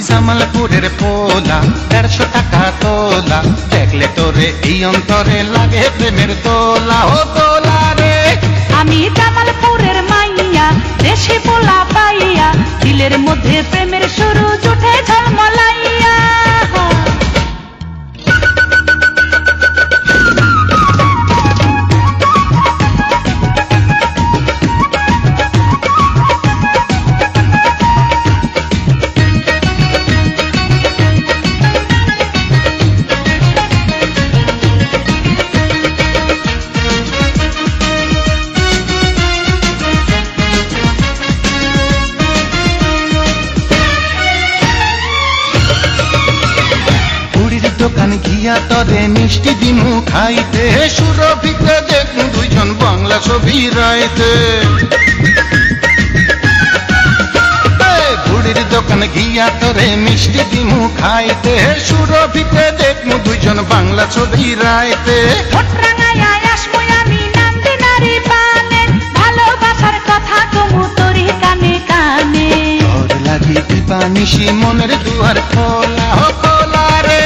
জামালপুরের পোলা 150 টাকা তোলা দেখলে তোরে এই অন্তরে লাগে প্রেমের দোলা ও দোলা রে। আমি জামালপুরের মাইয়া দেশি পোলা পাইয়া দিলের মধ্যে প্রেমের শুরু উঠে ঝলমলাইয়া। দোকান গিয়া তরে মিষ্টি দিমু খাইতে সুরভিতে দেখু দুইজন বাংলা ছবি রাইতে। বুড়ির দোকান গিয়া তরে মিষ্টি দিমু খাইতে সুরভিতে দেখু দুইজন বাংলা ছবি রাইতে। ভালোবাসার কথা কমু তোরি কানে কানে তোর লাগি দিবানিশি মনের দুয়ার খোলা ও খোলা রে।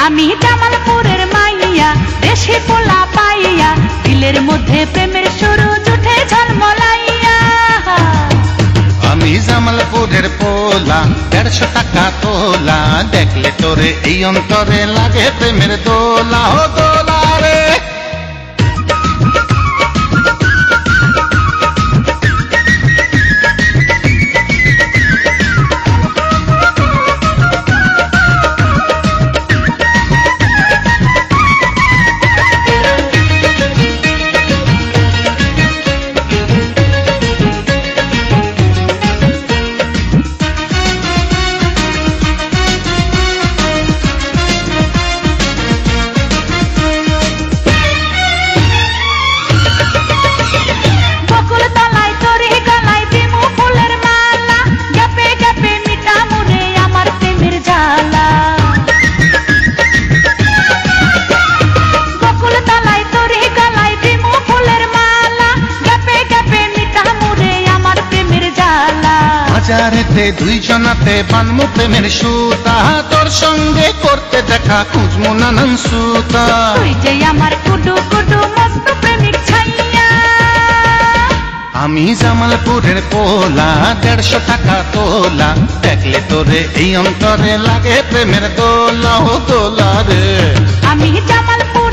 আমি জামালপুরের মাইয়া দেশি পোলা পাইয়া দিলের মধ্যে প্রেমের শুরু উঠে ঝলমলাইয়া। আমি জামালপুরের পোলা 150 টাকা তোলা দেখলে তোরে এই অন্তরে লাগে প্রেমের দোলা ও দোলা রে। বাজারেতে দুইজনাতে বানমু প্রেমের সুতা তোর সঙ্গে করতে দেখা খুঁজমু নানান সুতা। তুই যে আমার কুডু কুডু মস্ত প্রেমিক ছাইয়া। আমি জামালপুরের পোলা 150 টাকা তোলা দেখলে তোরে এই অন্তরে লাগে প্রেমের দোলা ও দোলা রে। আমি জামালপুর